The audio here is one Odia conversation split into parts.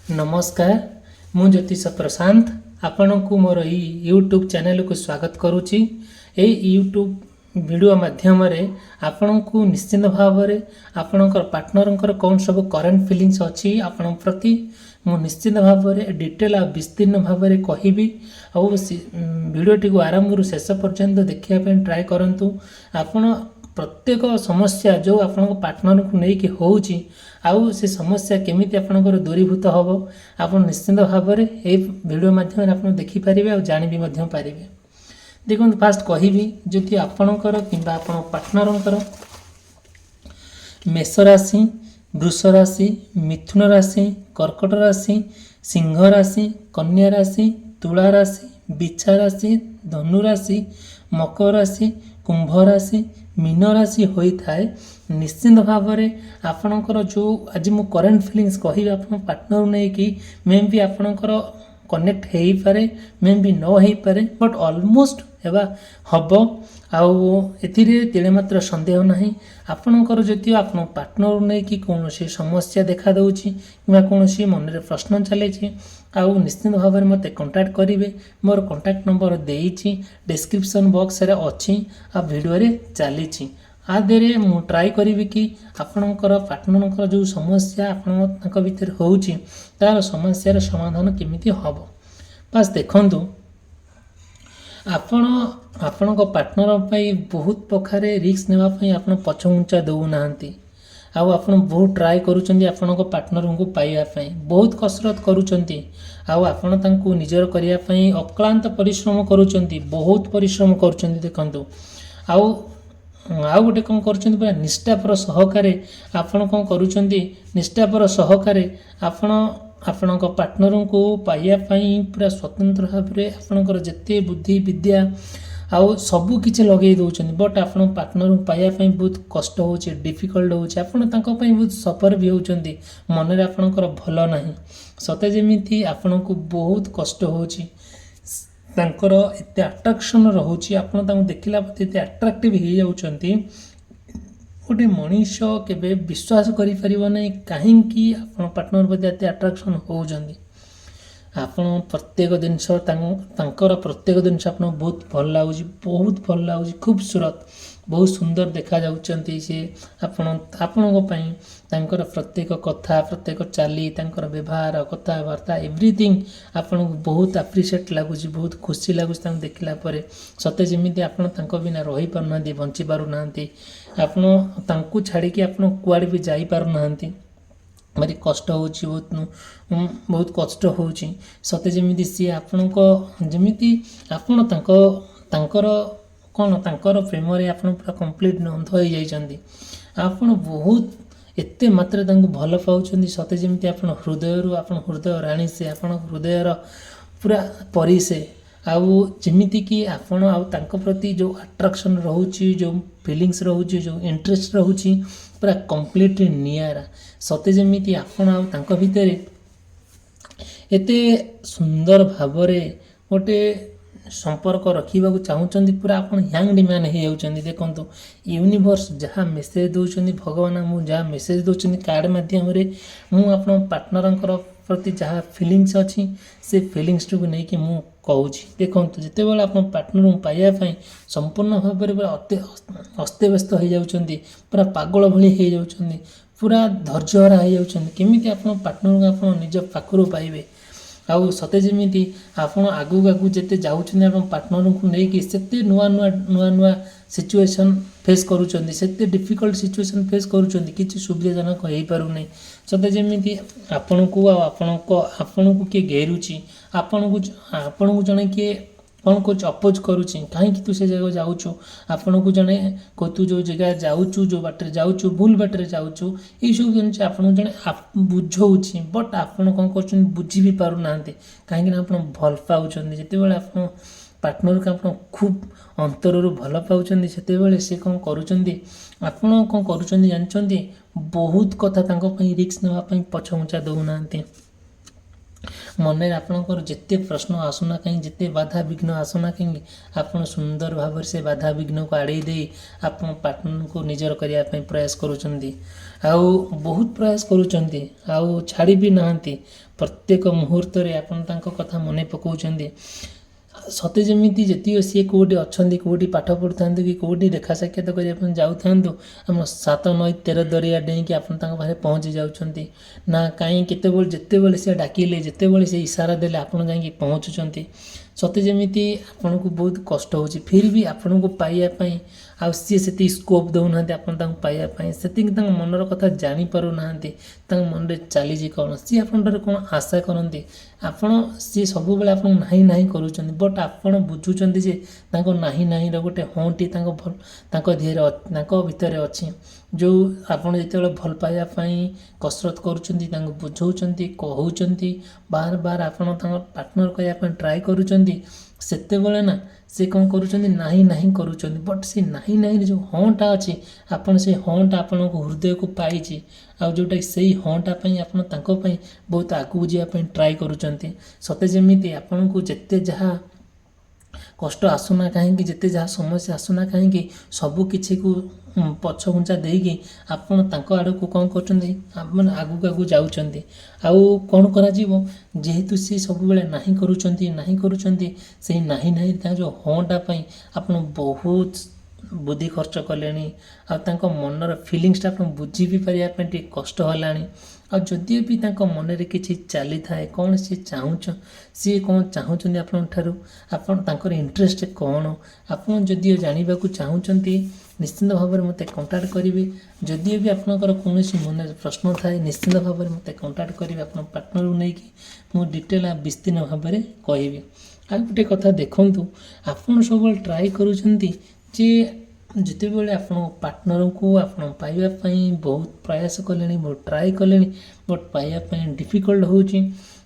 नमस्कार मु ज्योतिष प्रशांत आपण को मोर यूट्यूब चैनल को स्वागत करुच्ची। ये यूट्यूब वीडियो माध्यम रे आपण को निश्चित भाव में आपणकर पार्टनर कौन सब करेन्ट फीलिंग्स अच्छी आपण प्रति मु निश्चित भाव में डिटेल आ विस्तीर्ण भाव में कहबी। वीडियोटी को आरंभ शेष पर्यंत देखा ट्राए करंतु। आपण प्रत्येक समस्या जो आपण पार्टनर को लेकिन होउची आउ से समस्या केमिति आपनकर दूरीभूत हबो आपण निश्चित भाव में ए वीडियो माध्यम आपण देखि पारिबे आ जानि भी मध्यम पारिबे। देखो फास्ट कहबी जदि आपनकर किंबा आपण पार्टनरकर मेष राशि, वृष राशि, मिथुन राशि, कर्कट राशि, सिंह राशि, कन्या राशि, तुला राशि, बिच्छा राशि, धनु राशि, मकर राशि, कुंभ राशि, मीन राशि होता है निश्चित भाव में आपणकर जो आज मु करेन्ट फिलिंग्स कहि आपण पार्टनर नहीं कि मे भी आपणकर कनेक्ट हो पारे मे भी न हो पारे बट ऑलमोस्ट एबा हबो आउ एथिरे तिले मात्र संदेह नहीं। आपणकर जदि आपण पार्टनर नहीं कि कौन समस्या देखा दउची कि कौन मन में प्रश्न चले आउ निश्चित भाव में मत कांटेक्ट करेंगे। मोर कांटेक्ट नंबर देइछि डिस्क्रिप्शन बॉक्स रे अच्छी आ वीडियो रे चली आदे मु ट्राई करी कि आपणकर पार्टनर जो समस्या आपण भीतर होउची तार समस्यार समाधान केमिति हबो। बस देखंतु आपण पार्टनर पाई बहुत प्रकार रिस्क नेवा पाई आपण पछघुंचा दउ नाहंती आउ आपण बहुत ट्राए करूचंदी आपण पार्टनर को पाइबा पाई बहुत कसरत करूचंती आउ आपण तांको निजर करिया पाई अक्लांत परिश्रम करूचंती बहुत परिश्रम करूचंती। देखंतु आउ गोटे कौन करुँच पूरा निष्ठापर सहकारे आपण कौन करुँच निष्ठापर सहकारे आपण पार्टनर को पाइबापी पूरा स्वतंत्र भाव में आपणकर जिते बुद्धि विद्या आउ सबू किसी लगे दौरान बट आप पार्टनर को पाइबापी बहुत कष्ट हो डिफिकल्ट हो बहुत सफर भी होती मन में आपणकर भल ना सते जमी आपण को बहुत कष्ट हो तांकर एते अट्राक्शन रहुची आपण तांको देखिला पते एते अट्रैक्टिव हो जाउचंती गोटे मनीष केबे विश्वास करि परिबो नै काहेकि आपण पार्टनर प्रति एते अट्रैक्शन हो जंदी। आपण प्रत्येक जिनस तांकर प्रत्येक जिनस आपण बहुत भल लागुची खूबसूरत बहुत सुंदर देखा जाउचंती से आपण पई तांकर प्रत्येक कथा प्रत्येक चाली तांकर व्यवहार कथाबार्ता एवरीथिंग आपण बहुत अप्रिशिएट लगुच बहुत खुशी लगुच देखला परे सते जमी आपण तांको बिना रही पार ना बंची पार ना आपण तांको छाड़ी कि आपण कुआडे भी जाई पार ना भारी कष्ट होची बहुत कष्ट होची सते जमी सी आपण जमी आपण तांकर कौन तांकर प्रेम रे आपण पूरा कंप्लीट अंध हो जाइछंदी आपण बहुत एते मात्रा तांको भल पाउछंदी सते जमी आपण हृदय राणी से आपण हृदयर पूरा परी से आउ जमीती कि आपण आउ तांको प्रति जो अट्रैक्शन रहउची जो फीलिंग्स रहउची जो इंटरेस्ट रहउची पूरा कंप्लीटली नियारा सते जमीती आपण आउ तांको भितरे एते सुंदर भावरे गोटे संपर्क रखा चाहूँगी पूरा आप ह्यांग डिमांड हो देखो यूनिवर्स जहाँ मेसेज दौरान भगवान मुझे जहाँ मेसेज दौरान कार्ड मध्यम आप पार्टनर प्रति जहाँ फिलिंग्स अच्छी से फिलिंग्स को लेकिन मुझे कहूँ देखो जिते बड़े आप पार्टनर को पाइबापी संपूर्ण भाव में पूरा अस्तव्यस्त हो जाती पूरा पागल भली हो जाती पूरा धैर्यहरा हो जाती केमी आप पार्टनर को आप निज पाखु पाइबे आउ सते जमी आपण आगू आगू जिते जाऊँ आप पार्टनर को लेकिन से नुआ नुआ नुआ नुआ सिचुएशन फेस करुँच से डिफिकल्ट सिचुएशन फेस करुँच किसी सुविधाजनक हो पारना सते जमी आपण को आपण को किए घेरुची आपण को जड़े किए कौन कुछ अपोज करुच्ची कहीं तू से जगह जाऊँ आपण को जड़े तू जो जगह जाऊँ जो बाटर जाऊँ भूल बाटर जाऊँ ये सब जिन आपन जड़े बुझाऊँच बट आपड़ कौन कर बुझी भी पार ना कहीं आप भल पाँच जिते बड़े आप पार्टनर को आप खूब अंतर भल पाँच से सी कौन करुँच कौन कर बहुत कथा रिस्क नापी पछघुंचा दौना ମନରେ ଆପଣଙ୍କର ଯେତେ ପ୍ରଶ୍ନ ଆସୁନା କାହିଁକି, ଯେତେ ବାଧାବିଘ୍ନ ଆସୁନା କାହିଁକି, ଆପଣ ସୁନ୍ଦର ଭାବରେ ସେ ବାଧାବିଘ୍ନକୁ ଆଡ଼େଇ ଦେଇ ଆପଣ ପାର୍ଟନରକୁ ନିଜର କରିବା ପାଇଁ ପ୍ରୟାସ କରୁଛନ୍ତି। ଆଉ ବହୁତ ପ୍ରୟାସ କରୁଛନ୍ତି, ଆଉ ଛାଡ଼ି ବି ନାହାନ୍ତି। ପ୍ରତ୍ୟେକ ମୁହୂର୍ତ୍ତରେ ଆପଣ ତାଙ୍କ କଥା ମନେ ପକାଉଛନ୍ତି। ସତେ ଯେମିତି ଯେତିକି ସିଏ କେଉଁଠି ଅଛନ୍ତି, କେଉଁଠି ପାଠ ପଢ଼ୁଥାନ୍ତୁ କି କେଉଁଠି ଦେଖା ସାକ୍ଷାତ କରିବା ପାଇଁ ଯାଉଥାନ୍ତୁ, ଆମ 7 ନଈ 13 ଦରିଆ ଡେଇଁକି ଆପଣ ତାଙ୍କ ପାଖରେ ପହଞ୍ଚି ଯାଉଛନ୍ତି। ନା କାହିଁ କେତେବେଳେ ଯେତେବେଳେ ସେ ଡାକିଲେ, ଯେତେବେଳେ ସେ ଇସାରା ଦେଲେ ଆପଣ ଯାଇକି ପହଞ୍ଚୁଛନ୍ତି। ସତେ ଯେମିତି ଆପଣଙ୍କୁ ବହୁତ କଷ୍ଟ ହେଉଛି, ଫିର୍ ବି ଆପଣଙ୍କୁ ପାଇବା ପାଇଁ ଆଉ ସିଏ ସେତିକି ସ୍କୋପ୍ ଦେଉନାହାନ୍ତି ଆପଣ ତାଙ୍କୁ ପାଇବା ପାଇଁ। ସେତିକି ତାଙ୍କ ମନର କଥା ଜାଣିପାରୁନାହାନ୍ତି, ତାଙ୍କ ମନରେ ଚାଲିଛି କ'ଣ, ସିଏ ଆପଣଙ୍କଠାରୁ କ'ଣ ଆଶା କରନ୍ତି। ସିଏ ସବୁବେଳେ ଆପଣଙ୍କୁ ନାହିଁ ନାହିଁ କରୁଛନ୍ତି, ବଟ୍ ଆପଣ ବୁଝୁଛନ୍ତି ଯେ ତାଙ୍କ ନାହିଁ ନାହିଁର ଗୋଟେ ହଁଟି ତାଙ୍କ ଭିତରେ ଅଛି। ଯେଉଁ ଆପଣ ଯେତେବେଳେ ଭଲ ପାଇବା ପାଇଁ କସରତ କରୁଛନ୍ତି, ତାଙ୍କୁ ବୁଝାଉଛନ୍ତି, କହୁଛନ୍ତି, ବାର ବାର ଆପଣ ତାଙ୍କ ପାର୍ଟନର କରିବା ପାଇଁ ଟ୍ରାଏ କରୁଛନ୍ତି, ସେତେବେଳେ ନା ସେ କ'ଣ କରୁଛନ୍ତି, ନାହିଁ ନାହିଁ କରୁଛନ୍ତି। ବଟ୍ ସେ ନାହିଁ ନାହିଁରେ ଯେଉଁ ହଁଟା ଅଛି, ଆପଣ ସେଇ ହଁଟା ଆପଣଙ୍କ ହୃଦୟକୁ ପାଇଛି। ଆଉ ଯେଉଁଟାକି ସେଇ ହଁଟା ପାଇଁ ଆପଣ ତାଙ୍କ ପାଇଁ ବହୁତ ଆଗକୁ ଯିବା ପାଇଁ ଟ୍ରାଏ କରୁଛନ୍ତି। ସତେ ଯେମିତି ଆପଣଙ୍କୁ ଯେତେ ଯାହା କଷ୍ଟ ଆସୁନା କାହିଁକି, ଯେତେ ଯାହା ସମସ୍ୟା ଆସୁନା କାହିଁକି, ସବୁ କିଛିକୁ ପଛଘୁଞ୍ଚା ଦେଇକି ଆପଣ ତାଙ୍କ ଆଡ଼କୁ କ'ଣ କରୁଛନ୍ତି, ମାନେ ଆଗକୁ ଯାଉଛନ୍ତି। ଆଉ କ'ଣ କରାଯିବ, ଯେହେତୁ ସେ ସବୁବେଳେ ନାହିଁ କରୁଛନ୍ତି, ସେଇ ନାହିଁ ତାଙ୍କ ଯେଉଁ ହଁଟା ପାଇଁ ଆପଣ ବହୁତ ବୁଦ୍ଧି ଖର୍ଚ୍ଚ କଲେଣି। ଆଉ ତାଙ୍କ ମନର ଫିଲିଙ୍ଗସଟା ଆପଣ ବୁଝି ବି ପାରିବା ପାଇଁ ଟିକେ କଷ୍ଟ ହେଲାଣି। ଆଉ ଯଦିଓ ବି ତାଙ୍କ ମନରେ କିଛି ଚାଲିଥାଏ, କ'ଣ ସିଏ କ'ଣ ଚାହୁଁଛନ୍ତି ଆପଣଙ୍କ ଠାରୁ, ଆପଣ ତାଙ୍କର ଇଣ୍ଟରେଷ୍ଟ କ'ଣ, ଆପଣ ଯଦିଓ ଜାଣିବାକୁ ଚାହୁଁଛନ୍ତି, ନିଶ୍ଚିନ୍ତ ଭାବରେ ମୋତେ କଣ୍ଟାକ୍ଟ କରିବେ। ଯଦିଓ ବି ଆପଣଙ୍କର କୌଣସି ମନରେ ପ୍ରଶ୍ନ ଥାଏ, ନିଶ୍ଚିନ୍ତ ଭାବରେ ମୋତେ କଣ୍ଟାକ୍ଟ କରିବେ। ଆପଣଙ୍କ ପାର୍ଟନରକୁ ନେଇକି ମୁଁ ଡିଟେଲ୍ ବିସ୍ତୀର୍ଣ୍ଣ ଭାବରେ କହିବି। ଆଉ ଗୋଟେ କଥା ଦେଖନ୍ତୁ, ଆପଣ ସବୁବେଳେ ଟ୍ରାଏ କରୁଛନ୍ତି ଯେ ଯେତେବେଳେ ଆପଣ ପାର୍ଟନରଙ୍କୁ ଆପଣ ପାଇବା ପାଇଁ ବହୁତ ପ୍ରୟାସ କଲେଣି, ବହୁତ ଟ୍ରାଏ କଲେଣି, ବଟ୍ ପାଇବା ପାଇଁ ଡିଫିକଲ୍ଟ ହେଉଛି,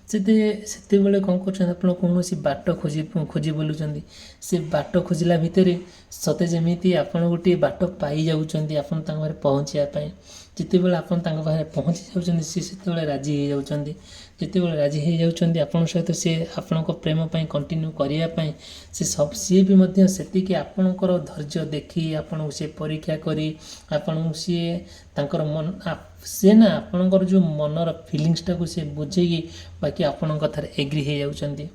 ସେତେବେଳେ କ'ଣ କରୁଛନ୍ତି, ଆପଣ କୌଣସି ବାଟ ଖୋଜି ବୁଲୁଛନ୍ତି। ସେ ବାଟ ଖୋଜିଲା ଭିତରେ ସତେ ଯେମିତି ଆପଣ ଗୋଟିଏ ବାଟ ପାଇଯାଉଛନ୍ତି ଆପଣ ତାଙ୍କ ପାଖରେ ପହଞ୍ଚିବା ପାଇଁ। ଯେତେବେଳେ ଆପଣ ତାଙ୍କ ପାଖରେ ପହଞ୍ଚି ଯାଉଛନ୍ତି, ସେତେବେଳେ ରାଜି ହେଇଯାଉଛନ୍ତି। ଯେତେବେଳେ ରାଜି ହେଇଯାଉଛନ୍ତି ଆପଣଙ୍କ ସହିତ, ସେ ଆପଣଙ୍କ ପ୍ରେମ ପାଇଁ କଣ୍ଟିନ୍ୟୁ କରିବା ପାଇଁ, ସିଏ ବି ମଧ୍ୟ ସେତିକି ଆପଣଙ୍କର ଧୈର୍ଯ୍ୟ ଦେଖି, ଆପଣଙ୍କୁ ସେ ପରୀକ୍ଷା କରି, ଆପଣଙ୍କୁ ଆପଣଙ୍କର ଯେଉଁ ମନର ଫିଲିଙ୍ଗସଟାକୁ ସେ ବୁଝେଇକି ବାକି ଆପଣଙ୍କ କଥାରେ ଏଗ୍ରି ହେଇଯାଉଛନ୍ତି।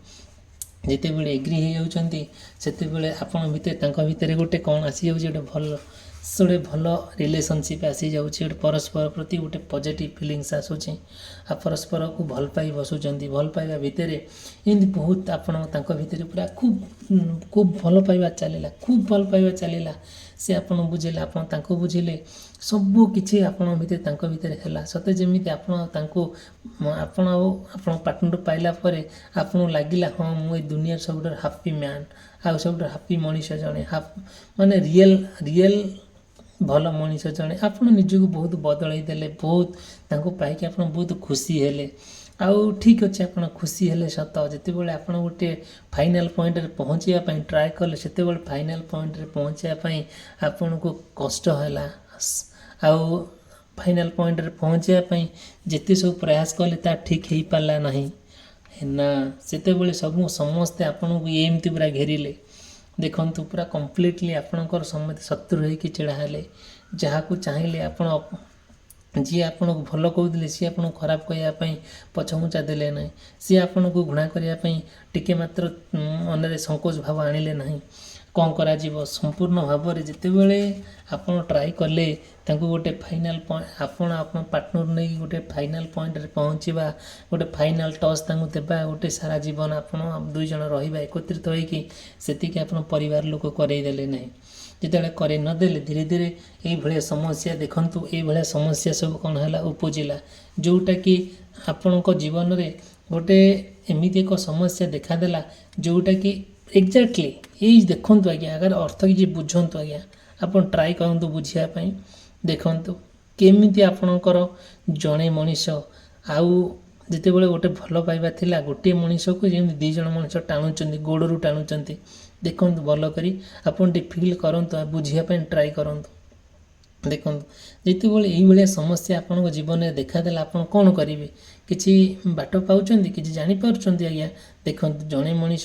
ଯେତେବେଳେ ଏଗ୍ରି ହେଇଯାଉଛନ୍ତି, ସେତେବେଳେ ତାଙ୍କ ଭିତରେ ଗୋଟେ କ'ଣ ଆସିଯାଉଛି, ଗୋଟେ ଭଲ ରିଲେସନସିପ୍ ଆସିଯାଉଛି। ଗୋଟେ ପରସ୍ପର ପ୍ରତି ଗୋଟେ ପଜିଟିଭ୍ ଫିଲିଙ୍ଗସ୍ ଆସୁଛି। ଆଉ ପରସ୍ପରକୁ ଭଲ ପାଇ ବସୁଛନ୍ତି। ଭଲ ପାଇବା ଭିତରେ ଏମିତି ବହୁତ ତାଙ୍କ ଭିତରେ ପୁରା ଖୁବ୍ ଭଲ ପାଇବା ଚାଲିଲା। ସେ ଆପଣ ବୁଝିଲେ, ଆପଣ ତାଙ୍କୁ ବୁଝିଲେ, ସବୁ କିଛି ଆପଣଙ୍କ ଭିତରେ ତାଙ୍କ ଭିତରେ ହେଲା। ସତେ ଯେମିତି ଆପଣ ଆଉ ଆପଣ ପାର୍ଟନର ପାଇଲା ପରେ ଆପଣଙ୍କୁ ଲାଗିଲା, ହଁ ମୁଁ ଏ ଦୁନିଆର ସବୁଠାରୁ ହାପି ମ୍ୟାନ୍, ଆଉ ସବୁଠାରୁ ହାପି ମଣିଷ ଜଣେ, ମାନେ ରିଏଲ୍ ଭଲ ମଣିଷ ଜଣେ। ଆପଣ ନିଜକୁ ବହୁତ ବଦଳେଇ ଦେଲେ, ବହୁତ ତାଙ୍କୁ ପାଇକି ଆପଣ ବହୁତ ଖୁସି ହେଲେ। ଆଉ ଠିକ୍ ଅଛି, ଆପଣ ଖୁସି ହେଲେ ସତ। ଯେତେବେଳେ ଆପଣ ଗୋଟେ ଫାଇନାଲ୍ ପଏଣ୍ଟରେ ପହଞ୍ଚିବା ପାଇଁ ଟ୍ରାଏ କଲେ, ସେତେବେଳେ ଫାଇନାଲ୍ ପଏଣ୍ଟରେ ପହଞ୍ଚିବା ପାଇଁ ଆପଣଙ୍କୁ କଷ୍ଟ ହେଲା। ଆଉ ଫାଇନାଲ୍ ପଏଣ୍ଟରେ ପହଞ୍ଚିବା ପାଇଁ ଯେତେ ସବୁ ପ୍ରୟାସ କଲେ, ତାହା ଠିକ୍ ହେଇପାରିଲା ନାହିଁ ନା। ସେତେବେଳେ ସମସ୍ତେ ଆପଣଙ୍କୁ ଏମିତି ପୁରା ଘେରିଲେ। ଦେଖନ୍ତୁ, ପୁରା କମ୍ପ୍ଲିଟଲି ଆପଣଙ୍କର ସମସ୍ତେ ଶତ୍ରୁ ହେଇକି ଛିଡ଼ା ହେଲେ। ଯାହାକୁ ଚାହିଁଲେ ଯିଏ ଆପଣଙ୍କୁ ଭଲ କହୁଥିଲେ, ସିଏ ଆପଣଙ୍କୁ ଖରାପ କହିବା ପାଇଁ ପଛଘୁଞ୍ଚା ଦେଲେ ନାହିଁ। ସିଏ ଆପଣଙ୍କୁ ଘୃଣା କରିବା ପାଇଁ ଟିକେ ମାତ୍ର ମନରେ ସଙ୍କୋଚ ଭାବ ଆଣିଲେ ନାହିଁ। କ'ଣ କରାଯିବ, ସମ୍ପୂର୍ଣ୍ଣ ଭାବରେ ଯେତେବେଳେ ଆପଣ ଟ୍ରାଏ କଲେ ତାଙ୍କୁ ଗୋଟେ ଫାଇନାଲ୍ ଆପଣ ପାର୍ଟନର ନେଇକି ଗୋଟେ ଫାଇନାଲ୍ ପଏଣ୍ଟରେ ପହଞ୍ଚିବା, ଗୋଟେ ଫାଇନାଲ୍ ଟଚ୍ ତାଙ୍କୁ ଦେବା, ଗୋଟେ ସାରା ଜୀବନ ଆପଣ ଦୁଇ ଜଣ ରହିବା ଏକତ୍ରିତ ହୋଇକି, ସେତିକି ଆପଣ ପରିବାର ଲୋକ କରେଇ ଦେଲେ ନାହିଁ। ଯେତେବେଳେ କରେଇ ନଦେଲେ, ଧୀରେ ଧୀରେ ଏଇଭଳିଆ ସମସ୍ୟା, ଦେଖନ୍ତୁ ଏଇଭଳିଆ ସମସ୍ୟା ସବୁ କ'ଣ ହେଲା, ଉପୁଜିଲା। ଯେଉଁଟାକି ଆପଣଙ୍କ ଜୀବନରେ ଗୋଟେ ଏମିତି ଏକ ସମସ୍ୟା ଦେଖାଦେଲା, ଯେଉଁଟାକି ଏକ୍ଜାକ୍ଟଲି ଦେଖନ୍ତୁ ଆଜ୍ଞା, ଆଗର ଅର୍ଥ କିଛି ବୁଝନ୍ତୁ ଆଜ୍ଞା। ଆପଣ ଟ୍ରାଏ କରନ୍ତୁ ବୁଝିବା ପାଇଁ। ଦେଖନ୍ତୁ କେମିତି ଆପଣଙ୍କର ଜଣେ ମଣିଷ, ଆଉ ଯେତେବେଳେ ଗୋଟେ ଭଲ ପାଇବା ଥିଲା, ଗୋଟିଏ ମଣିଷକୁ ଯେମିତି 2 ଜଣ ମଣିଷ ଟାଣୁଛନ୍ତି, ଗୋଡ଼ରୁ ଟାଣୁଛନ୍ତି। ଦେଖନ୍ତୁ ଭଲ କରି ଆପଣ ଟିକେ ଫିଲ୍ କରନ୍ତୁ, ବୁଝିବା ପାଇଁ ଟ୍ରାଏ କରନ୍ତୁ। ଦେଖନ୍ତୁ ଯେତେବେଳେ ଏଇଭଳିଆ ସମସ୍ୟା ଆପଣଙ୍କ ଜୀବନରେ ଦେଖାଦେଲା ଆପଣ କ'ଣ କରିବେ? କିଛି ବାଟ ପାଉଛନ୍ତି? କିଛି ଜାଣିପାରୁଛନ୍ତି? ଆଜ୍ଞା ଦେଖନ୍ତୁ, ଜଣେ ମଣିଷ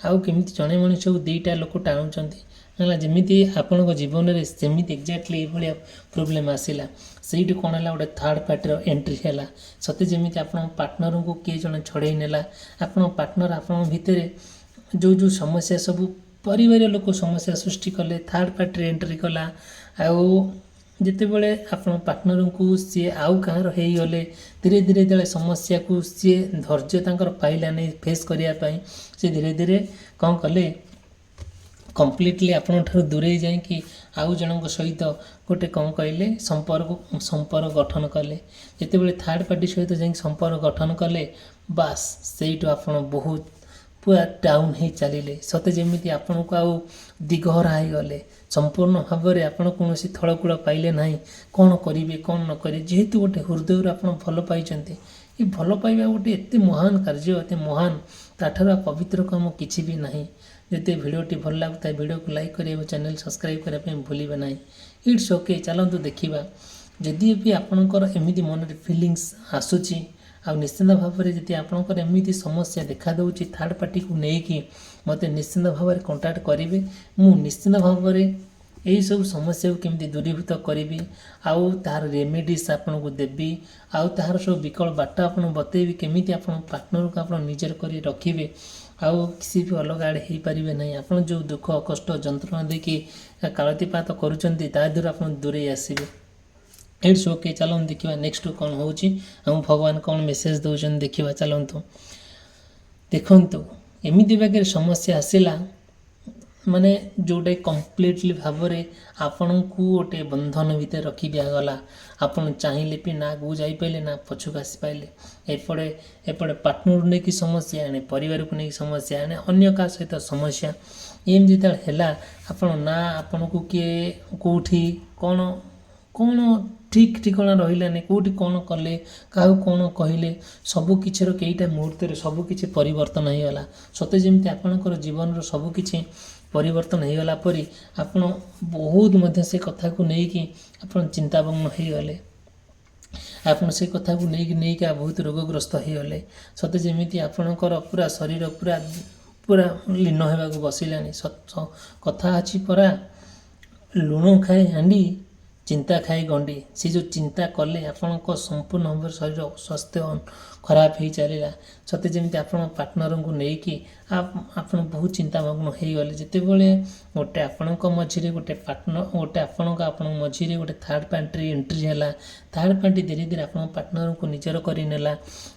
ଆଉ କେମିତି ଜଣେ ମଣିଷକୁ ଦୁଇଟା ଲୋକ ଟାଣୁଛନ୍ତି ହେଲା, ଯେମିତି ଆପଣଙ୍କ ଜୀବନରେ ସେମିତି ଏକ୍ଜାକ୍ଟଲି ଏଇଭଳିଆ ପ୍ରୋବ୍ଲେମ୍ ଆସିଲା। ସେଇଠି କ'ଣ ହେଲା, ଗୋଟେ ଥାର୍ଡ଼ ପାର୍ଟିର ଏଣ୍ଟ୍ରି ହେଲା। ସତେ ଯେମିତି ଆପଣଙ୍କ ପାର୍ଟନରଙ୍କୁ କିଏ ଜଣେ ଛଡ଼େଇ ନେଲା। ଆପଣଙ୍କ ପାର୍ଟନର ଆପଣଙ୍କ ଭିତରେ ଯେଉଁ ସମସ୍ୟା ସବୁ ପରିବାର ଲୋକ ସମସ୍ୟା ସୃଷ୍ଟି କଲେ, ଥାର୍ଡ଼ ପାର୍ଟିରେ ଏଣ୍ଟ୍ରି କଲା। ଆଉ ଯେତେବେଳେ ଆପଣ ପାର୍ଟନରଙ୍କୁ ସିଏ ଆଉ କାହାର ହେଇଗଲେ, ଧୀରେ ଧୀରେ ଯେତେବେଳେ ସମସ୍ୟାକୁ ସିଏ ଧୈର୍ଯ୍ୟ ତାଙ୍କର ପାଇଲାନି ଫେସ୍ କରିବା ପାଇଁ, ସେ ଧୀରେ ଧୀରେ କ'ଣ କଲେ, କମ୍ପ୍ଲିଟଲି ଆପଣଙ୍କ ଠାରୁ ଦୂରେଇ ଯାଇକି ଆଉ ଜଣଙ୍କ ସହିତ ଗୋଟେ କ'ଣ କହିଲେ ସମ୍ପର୍କ ଗଠନ କଲେ। ଯେତେବେଳେ ଥାର୍ଡ଼ ପାର୍ଟି ସହିତ ଯାଇକି ସମ୍ପର୍କ ଗଠନ କଲେ, ବାସ୍ ସେଇଠୁ ଆପଣ ବହୁତ ପୁରା ଡାଉନ୍ ହେଇ ଚାଲିଲେ। ସତେ ଯେମିତି ଆପଣଙ୍କୁ ଆଉ ଦିଗହରା ହେଇଗଲେ। ସମ୍ପୂର୍ଣ୍ଣ ଭାବରେ ଆପଣ କୌଣସି ଥଳକୂଳ ପାଇଲେ ନାହିଁ। କ'ଣ କରିବେ କ'ଣ ନ କରିବେ, ଯେହେତୁ ଗୋଟେ ହୃଦୟରୁ ଆପଣ ଭଲ ପାଇଛନ୍ତି। ଏ ଭଲ ପାଇବା ଗୋଟେ ଏତେ ମହାନ କାର୍ଯ୍ୟ, ଏତେ ମହାନ, ତା'ଠାରୁ ପବିତ୍ର କାମ କିଛି ବି ନାହିଁ। ଯଦି ଭିଡ଼ିଓଟି ଭଲ ଲାଗୁଥାଏ ଭିଡ଼ିଓକୁ ଲାଇକ୍ କରିବା ଏବଂ ଚ୍ୟାନେଲ୍ ସବସ୍କ୍ରାଇବ୍ କରିବା ପାଇଁ ଭୁଲିବେ ନାହିଁ। ଇଟ୍ସ ଓକେ, ଚାଲନ୍ତୁ ଦେଖିବା। ଯଦି ବି ଆପଣଙ୍କର ଏମିତି ମନରେ ଫିଲିଙ୍ଗସ୍ ଆସୁଛି, ଆଉ ନିଶ୍ଚିନ୍ତ ଭାବରେ ଯଦି ଆପଣଙ୍କର ଏମିତି ସମସ୍ୟା ଦେଖାଦେଉଛି ଥାର୍ଡ଼ ପାର୍ଟିକୁ ନେଇକି, ମୋତେ ନିଶ୍ଚିନ୍ତ ଭାବରେ କଣ୍ଟାକ୍ଟ କରିବେ। ମୁଁ ନିଶ୍ଚିନ୍ତ ଭାବରେ ଏହିସବୁ ସମସ୍ୟାକୁ କେମିତି ଦୂରୀଭୂତ କରିବି, ଆଉ ତାହାର ରେମେଡ଼ିସ୍ ଆପଣଙ୍କୁ ଦେବି, ଆଉ ତାହାର ସବୁ ବିକଳ୍ପ ବାଟ ଆପଣଙ୍କୁ ବତେଇବି, କେମିତି ଆପଣ ପାର୍ଟନରକୁ ଆପଣ ନିଜର କରି ରଖିବେ, ଆଉ କିଛି ବି ଅଲଗା ଆଡ଼େ ହେଇପାରିବେ ନାହିଁ। ଆପଣ ଯେଉଁ ଦୁଃଖ କଷ୍ଟ ଯନ୍ତ୍ରଣା ଦେଇକି କାଳତିପାତ କରୁଛନ୍ତି, ତା ଦେହରୁ ଆପଣ ଦୂରେଇ ଆସିବେ। ଇଟ୍ସ ଓକେ, ଚାଲନ୍ତୁ ଦେଖିବା ନେକ୍ସଟ କ'ଣ ହେଉଛି, ଆଉ ଭଗବାନ କ'ଣ ମେସେଜ ଦେଉଛନ୍ତି ଦେଖିବା। ଚାଲନ୍ତୁ ଦେଖନ୍ତୁ, ଏମିତି ବାଗରେ ସମସ୍ୟା ଆସିଲା, ମାନେ ଯେଉଁଟା କମ୍ପ୍ଲିଟଲି ଭାବରେ ଆପଣଙ୍କୁ ଗୋଟେ ବନ୍ଧନ ଭିତରେ ରଖି ଦିଆଗଲା। ଆପଣ ଚାହିଁଲେ ବି ନା ଆଗକୁ ଯାଇପାରିଲେ ନା ପଛକୁ ଆସିପାରିଲେ। ଏପଟେ ପାର୍ଟନରକୁ ନେଇକି ସମସ୍ୟା ଆଣେ, ପରିବାରକୁ ନେଇକି ସମସ୍ୟା ଆଣେ, ଅନ୍ୟ କାହା ସହିତ ସମସ୍ୟା। ଏମିତି ଯେତେବେଳେ ହେଲା, ଆପଣ ନା ଆପଣଙ୍କୁ କିଏ କେଉଁଠି କ'ଣ ଠିକ୍ ଠିକଣା ରହିଲାନି, କେଉଁଠି କ'ଣ କଲେ, କାହାକୁ କ'ଣ କହିଲେ, ସବୁକିଛିର କେଇଟା ମୁହୂର୍ତ୍ତରେ ସବୁକିଛି ପରିବର୍ତ୍ତନ ହୋଇଗଲା। ସତେ ଯେମିତି ଆପଣଙ୍କର ଜୀବନର ସବୁକିଛି ପରିବର୍ତ୍ତନ ହୋଇଗଲା ପରି ଆପଣ ବହୁତ ମଧ୍ୟ ସେ କଥାକୁ ନେଇକି ଆପଣ ଚିନ୍ତାମଗ୍ନ ହୋଇଗଲେ। ଆପଣ ସେ କଥାକୁ ନେଇକି ବହୁତ ରୋଗଗ୍ରସ୍ତ ହୋଇଗଲେ। ସତେ ଯେମିତି ଆପଣଙ୍କର ପୁରା ଶରୀର ପୁରା ଲୀନ ହେବାକୁ ବସିଲାଣି। କଥା ଅଛି ପରା, ଲୁଣ ଖାଏ ହାଣ୍ଡି, ଚିନ୍ତା ଖାଇ ଗଣ୍ଡି। ସେ ଯେଉଁ ଚିନ୍ତା କଲେ ଆପଣଙ୍କ ସମ୍ପୂର୍ଣ୍ଣ ଭାବରେ ଶରୀର ସ୍ୱାସ୍ଥ୍ୟ ଖରାପ ହେଇ ଚାଲିଲା। ସତେ ଯେମିତି ଆପଣ ପାର୍ଟନରଙ୍କୁ ନେଇକି ଆପଣ ବହୁତ ଚିନ୍ତାମଗ୍ନ ହୋଇଗଲେ। ଯେତେବେଳେ ଗୋଟେ ଆପଣଙ୍କ ମଝିରେ ଗୋଟେ ଆପଣଙ୍କ ମଝିରେ ଗୋଟେ ଥାର୍ଡ଼ ପାର୍ଟି ଏଣ୍ଟ୍ରି ହେଲା, ଥାର୍ଡ଼ ପାର୍ଟି ଧୀରେ ଧୀରେ ଆପଣଙ୍କ ପାର୍ଟନରଙ୍କୁ ନିଜର କରିନେଲା।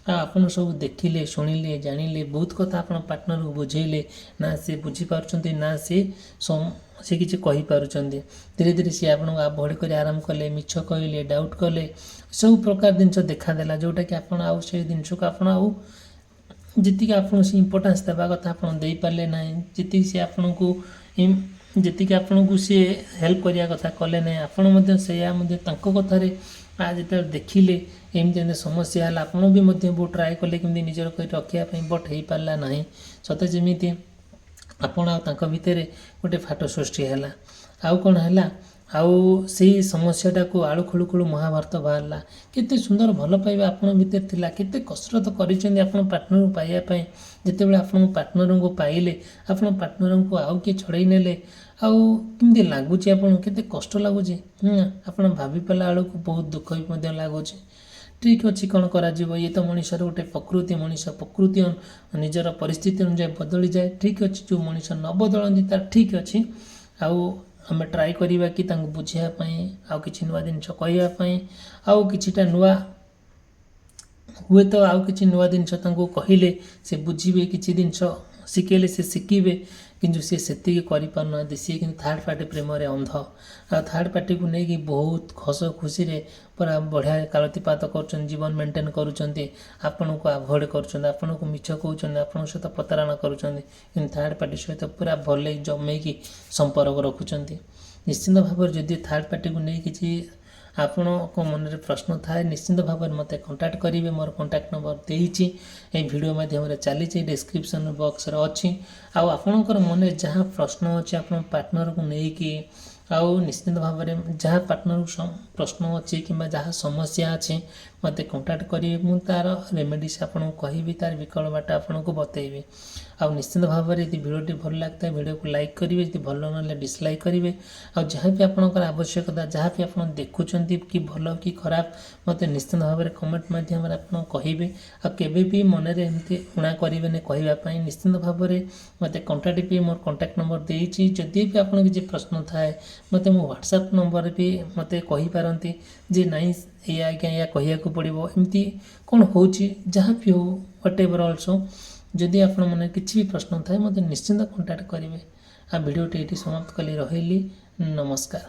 ଆଉ ଆପଣ ସବୁ ଦେଖିଲେ, ଶୁଣିଲେ, ଜାଣିଲେ, ବହୁତ କଥା ଆପଣ ପାର୍ଟନରକୁ ବୁଝେଇଲେ, ନା ସେ ବୁଝିପାରୁଛନ୍ତି ନା ସେ କିଛି କହିପାରୁଛନ୍ତି। ଧୀରେ ଧୀରେ ସିଏ ଆପଣଙ୍କୁ ଆଭଏଡ଼ କରି ଆରାମ କଲେ, ମିଛ କହିଲେ, ଡାଉଟ୍ କଲେ, ସବୁ ପ୍ରକାର ଜିନିଷ ଦେଖାଦେଲା, ଯେଉଁଟାକି ଆପଣ ଆଉ ସେଇ ଜିନିଷକୁ ଆପଣ ଆଉ ଯେତିକି ଆପଣଙ୍କୁ ସେ ଇମ୍ପୋର୍ଟାନ୍ସ ଦେବା କଥା ଆପଣ ଦେଇପାରିଲେ ନାହିଁ। ଯେତିକି ଆପଣଙ୍କୁ ସିଏ ହେଲ୍ପ କରିବା କଥା କଲେ ନାହିଁ। ଆପଣ ମଧ୍ୟ ସେଇଆ ମଧ୍ୟ ତାଙ୍କ କଥାରେ ଯେତେବେଳେ ଦେଖିଲେ ଏମିତି ସମସ୍ୟା ହେଲା, ଆପଣ ବି ମଧ୍ୟ ବହୁତ ଟ୍ରାଏ କଲେ କେମିତି ନିଜର କରି ରଖିବା ପାଇଁ, ବଟ୍ ହେଇପାରିଲା ନାହିଁ। ସତେ ଯେମିତି ଆପଣ ଆଉ ତାଙ୍କ ଭିତରେ ଗୋଟେ ଫାଟ ସୃଷ୍ଟି ହେଲା। ଆଉ କ'ଣ ହେଲା, ଆଉ ସେଇ ସମସ୍ୟାଟାକୁ ଆଳୁ ଖୁଳୁ ମହାଭାରତ ବାହାରିଲା। କେତେ ସୁନ୍ଦର ଭଲ ପାଇବା ଆପଣଙ୍କ ଭିତରେ ଥିଲା, କେତେ କସରତ କରିଛନ୍ତି ଆପଣ ପାର୍ଟନରକୁ ପାଇବା ପାଇଁ। ଯେତେବେଳେ ଆପଣଙ୍କ ପାର୍ଟନରଙ୍କୁ ପାଇଲେ, ଆପଣ ପାର୍ଟନରଙ୍କୁ ଆଉ କିଏ ଛଡ଼େଇ ନେଲେ, ଆଉ କେମିତି ଲାଗୁଛି ଆପଣଙ୍କୁ, କେତେ କଷ୍ଟ ଲାଗୁଛି। ଆପଣ ଭାବିପାରିଲା ବେଳକୁ ବହୁତ ଦୁଃଖ ବି ମଧ୍ୟ ଲାଗୁଛି। ଠିକ୍ ଅଛି, କ'ଣ କରାଯିବ, ଇଏ ତ ମଣିଷର ଗୋଟେ ପ୍ରକୃତି। ପ୍ରକୃତି ନିଜର ପରିସ୍ଥିତି ଅନୁଯାୟୀ ବଦଳିଯାଏ। ଠିକ୍ ଅଛି, ଯେଉଁ ମଣିଷ ନ ବଦଳନ୍ତି ତାର ଠିକ୍ ଅଛି। ଆଉ ଆମେ ଟ୍ରାଏ କରିବା କି ତାଙ୍କୁ ବୁଝିବା ପାଇଁ, ଆଉ କିଛି ନୂଆ ଜିନିଷ କହିବା ପାଇଁ, ଆଉ କିଛିଟା ହୁଏତ ଆଉ କିଛି ନୂଆ ଜିନିଷ ତାଙ୍କୁ କହିଲେ ସେ ବୁଝିବେ, କିଛି ଜିନିଷ ଶିଖେଇଲେ ସେ ଶିଖିବେ। କିନ୍ତୁ ସେ ସେତିକି କରିପାରୁନାହାନ୍ତି। ସିଏ କିନ୍ତୁ ଥାର୍ଡ଼ ପାର୍ଟି ପ୍ରେମରେ ଅନ୍ଧ। ଆଉ ଥାର୍ଡ଼ ପାର୍ଟିକୁ ନେଇକି ବହୁତ ଖୁସିରେ ପୁରା ବଢ଼ିଆ କାଳତିପାତ କରୁଛନ୍ତି, ଜୀବନ ମେଣ୍ଟେନ୍ କରୁଛନ୍ତି, ଆପଣଙ୍କୁ ଆଭଏଡ଼ କରୁଛନ୍ତି, ଆପଣଙ୍କୁ ମିଛ କହୁଛନ୍ତି, ଆପଣଙ୍କ ସହିତ ପ୍ରତାରଣା କରୁଛନ୍ତି। କିନ୍ତୁ ଥାର୍ଡ଼ ପାର୍ଟି ସହିତ ପୁରା ଭଲ ଜମେଇକି ସମ୍ପର୍କ ରଖୁଛନ୍ତି। ନିଶ୍ଚିନ୍ତ ଭାବରେ ଯଦି ଥାର୍ଡ଼ ପାର୍ଟିକୁ ନେଇ କିଛି ଆପଣଙ୍କ ମନରେ ପ୍ରଶ୍ନ ଥାଏ, ନିଶ୍ଚିନ୍ତ ଭାବରେ ମୋତେ କଣ୍ଟାକ୍ଟ କରିବେ। ମୋର କଣ୍ଟାକ୍ଟ ନମ୍ବର ଦେଇଛି, ଏହି ଭିଡ଼ିଓ ମାଧ୍ୟମରେ ଚାଲିଛି, ଡିସ୍କ୍ରିପ୍ସନ୍ ବକ୍ସରେ ଅଛି। ଆଉ ଆପଣଙ୍କର ମନରେ ଯାହା ପ୍ରଶ୍ନ ଅଛି ଆପଣ ପାର୍ଟନରକୁ ନେଇକି, ଆଉ ନିଶ୍ଚିନ୍ତ ଭାବରେ ଯାହା ପାର୍ଟନର ପ୍ରଶ୍ନ ଅଛି କିମ୍ବା ଯାହା ସମସ୍ୟା ଅଛି ମୋତେ କଣ୍ଟାକ୍ଟ କରିବେ। ମୁଁ ତା'ର ରେମେଡ଼ିସ୍ ଆପଣଙ୍କୁ କହିବି, ତା'ର ବିକଳ୍ପ ବାଟ ଆପଣଙ୍କୁ ବତେଇବି। ଆଉ ନିଶ୍ଚିନ୍ତ ଭାବରେ ଯଦି ଭିଡ଼ିଓଟି ଭଲ ଲାଗିଥାଏ ଭିଡ଼ିଓକୁ ଲାଇକ୍ କରିବେ, ଯଦି ଭଲ ନହେଲେ ଡିସଲାଇକ୍ କରିବେ। ଆଉ ଯାହା ବି ଆପଣଙ୍କର ଆବଶ୍ୟକତା, ଯାହା ବି ଆପଣ ଦେଖୁଛନ୍ତି କି ଭଲ କି ଖରାପ, ମୋତେ ନିଶ୍ଚିନ୍ତ ଭାବରେ କମେଣ୍ଟ ମାଧ୍ୟମରେ ଆପଣ କହିବେ। ଆଉ କେବେ ବି ମନରେ ଏମିତି ଉଣା କରିବେନି କହିବା ପାଇଁ। ନିଶ୍ଚିନ୍ତ ଭାବରେ ମୋତେ କଣ୍ଟାକ୍ଟ ବି ମୋର କଣ୍ଟାକ୍ଟ ନମ୍ବର ଦେଇଛି। ଯଦି ବି ଆପଣ କିଛି ପ୍ରଶ୍ନ ଥାଏ ମୋତେ ମୋ ହ୍ୱାଟ୍ସଆପ୍ ନମ୍ବରରେ ବି ମୋତେ କହିପାରନ୍ତି ଯେ ନାଇଁ ଏଇଆ ଆଜ୍ଞା ଏଇଆ କହିବାକୁ ପଡ଼ିବ, ଏମିତି କ'ଣ ହେଉଛି ଯାହା ବି ହେଉ ହ୍ୱାଟ୍ ଏଭର୍ ଅଲସୋ। ଯଦି ଆପଣ ମନରେ କିଛି ବି ପ୍ରଶ୍ନ ଥାଏ ମୋତେ ନିଶ୍ଚିନ୍ତ କଣ୍ଟାକ୍ଟ କରିବେ। ଆଉ ଭିଡ଼ିଓଟି ଏଇଠି ସମାପ୍ତ କଲି, ରହିଲି, ନମସ୍କାର।